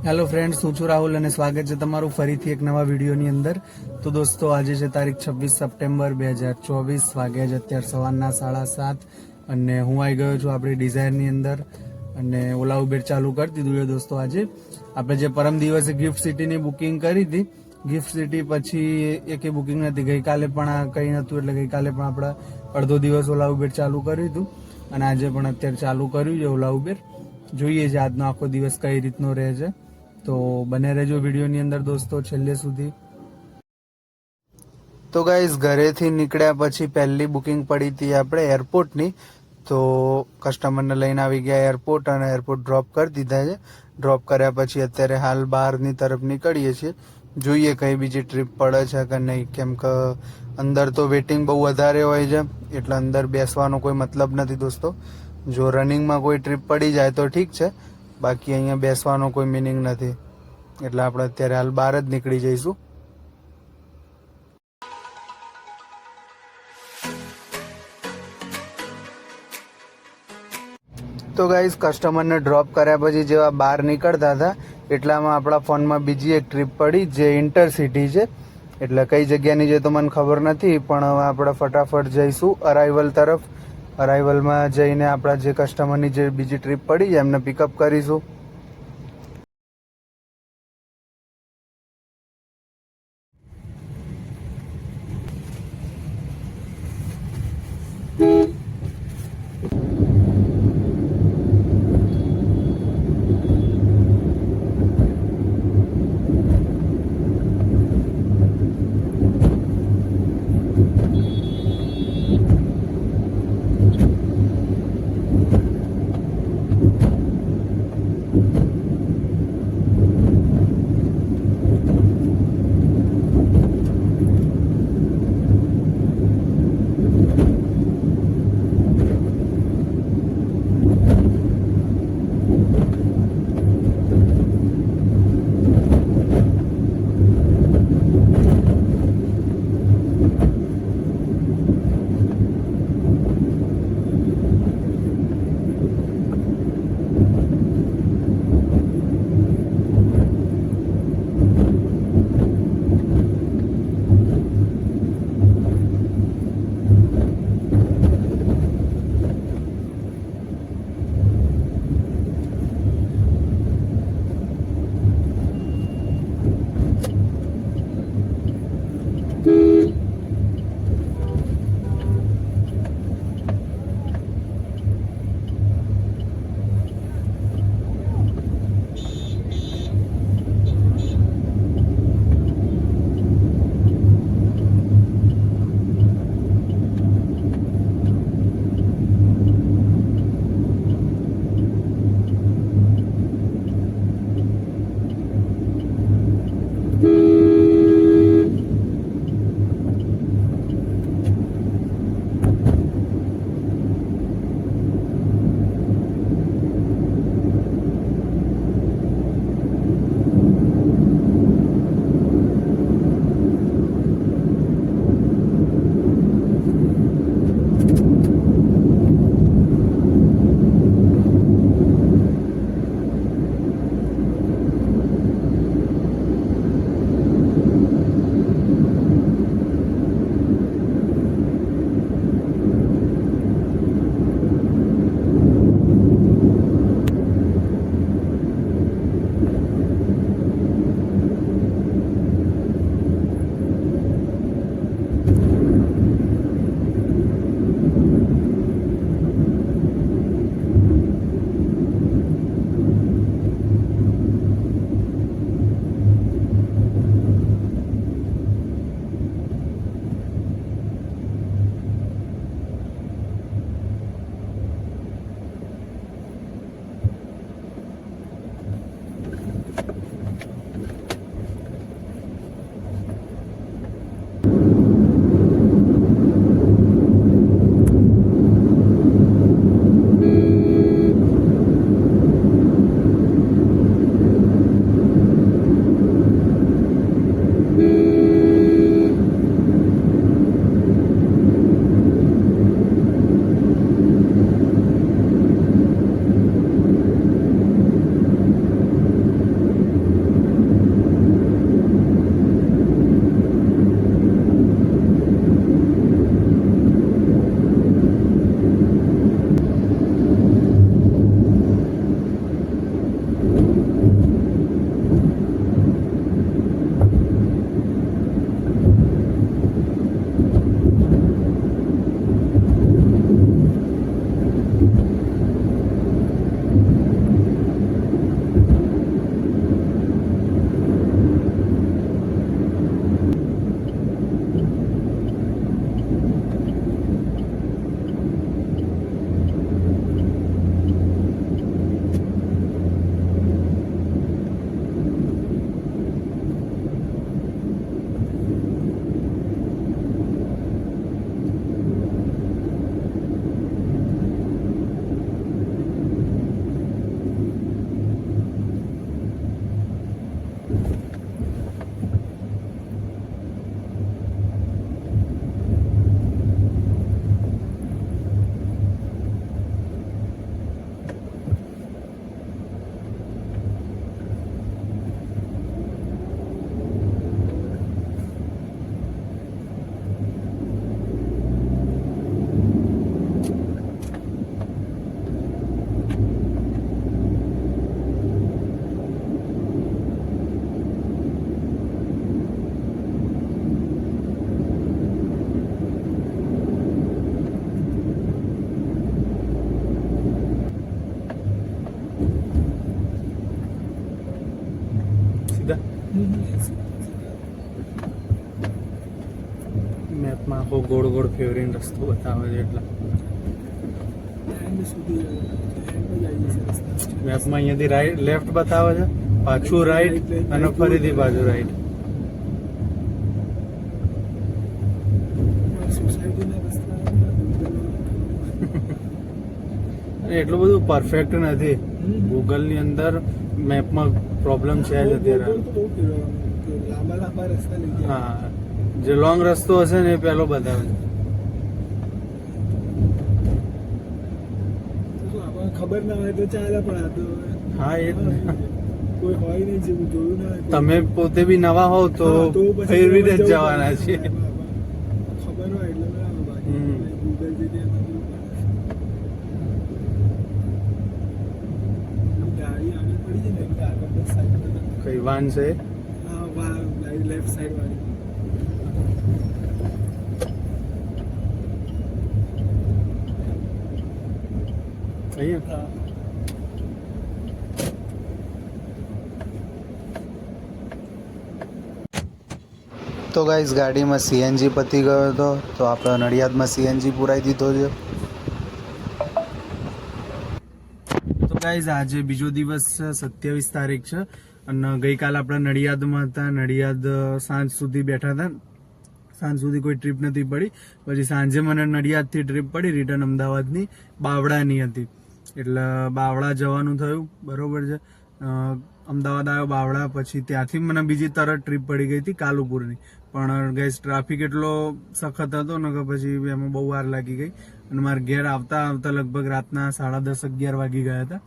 Hello friends, હું છું રાહુલ અને સ્વાગત છે તમારું ફરીથી એક નવા વિડીયોની અંદર. તો દોસ્તો, આજે છે તારીખ 26 સપ્ટેમ્બર 2024. વાગ્યા છે અત્યારે સવારના 7:30 અને હું આવી ગયો છું આપણી ડિઝાયરની અંદર અને ઓલા ઉબેર ચાલુ કરી દીધું છે. દોસ્તો, આજે આપણે જે પરમ દિવસે ગિફ્ટ સિટીની બુકિંગ કરી હતી, ગિફ્ટ સિટી પછી એકે બુકિંગ નથી. ગઈકાલે પણ કંઈ નહોતું એટલે ગઈકાલે પણ આપણે અડધો દિવસ ઓલા ઉબેર ચાલુ કર્યું હતું અને આજે પણ અત્યારે ચાલુ કર્યું છે ઓલા ઉબેર. જોઈએ છે આજનો આખો દિવસ કઈ રીતનો રહે છે. તો બને રહેજો વિડીયોની અંદર દોસ્તો છેલ્લે સુધી. તો ગાઈઝ, ઘરેથી નીકળ્યા પછી પહેલી બુકિંગ પડી હતી આપણે એરપોર્ટની. તો કસ્ટમરને લઈને આવી ગયા એરપોર્ટ અને એરપોર્ટ ડ્રોપ કરી દીધા છે. ડ્રોપ કર્યા પછી અત્યારે હાલ બહારની તરફ નીકળીએ છીએ. જોઈએ કઈ બીજી ટ્રીપ પડે છે કે નહીં, કેમ કે અંદર તો વેટિંગ બહુ વધારે હોય છે એટલે અંદર બેસવાનો કોઈ મતલબ નથી દોસ્તો. જો રનિંગમાં કોઈ ટ્રીપ પડી જાય તો ઠીક છે, બાકી અહીંયા બેસવાનો કોઈ મિનિંગ નથી. એટલે આપણે અત્યારે હાલ બહાર જ નીકળી જઈશું. તો ગાઈઝ, કસ્ટમરને ડ્રોપ કર્યા પછી જેવા બહાર નીકળતા હતા એટલામાં આપણા ફોનમાં બીજી એક ટ્રીપ પડી જે ઇન્ટરસિટી છે. એટલે કઈ જગ્યાની જે તો મને ખબર નથી, પણ હવે આપણે ફટાફટ જઈશું અરાઇવલ તરફ. અરાઇવલમાં જઈને આપણા જે કસ્ટમરની જે બીજી ટ્રીપ પડી છે એમને પિકઅપ કરીશું. મેપમાં આખો ગોળ ગોળ ફેવરીને રસ્તો બતાવે છે એટલે મેપમાં અહીંયાથી રાઈટ લેફ્ટ બતાવે છે, પાછું રાઈટ અને ફરીથી બાજુ રાઈટ. એટલું બધું પરફેક્ટ નથી. ગૂગલ ની અંદર મેપમાં પ્રોબ્લેમ છે જ અત્યારે. હા, જે લોંગ રસ્તો હશે ને એ પેલો બતાવે છે. ખબર ના હોય તો ચાલે, પણ આ તો હા એ જ ને. કોઈ હોય નહીં જેવું જોયું ના હોય. તમે પોતે બી નવા હોવ તો ફેરવીને જ જવાના છે. ખબર હોય એટલે બરાબર. બાકી ગૂગલ જે ગાડી આગળ પડી છે ને એટલે આગળ સાઈડ કઈ વાન છે? હા, લેફ્ટ સાઈડ વાળી. અહીંયા તો ગાઈસ ગાડીમાં સીએનજી પતી ગયો હતો, તો આપણે નડિયાદમાં સીએનજી પુરાઈ દીધો છે. તો ગાઈસ આજે બીજો દિવસ છે, 27 તારીખ છે, અને ગઈકાલ આપણે નડિયાદમાં હતા. નડિયાદ સાંજ સુધી બેઠા હતા. સાંજ સુધી કોઈ ટ્રીપ નથી પડી. પછી સાંજે મને નડિયાદથી ટ્રીપ પડી રિટર્ન અમદાવાદની, બાવળાની હતી. એટલે બાવળા જવાનું થયું, બરોબર છે. અમદાવાદ આવ્યો બાવળા, પછી ત્યાંથી મને બીજી તરત ટ્રીપ પડી ગઈ હતી કાલુપુરની. પણ ગેસ ટ્રાફિક એટલો સખત હતો ને કે પછી એમાં બહુ વાર લાગી ગઈ, અને મારે ઘેર આવતા આવતા લગભગ રાતના 10:30-11 વાગી ગયા હતા.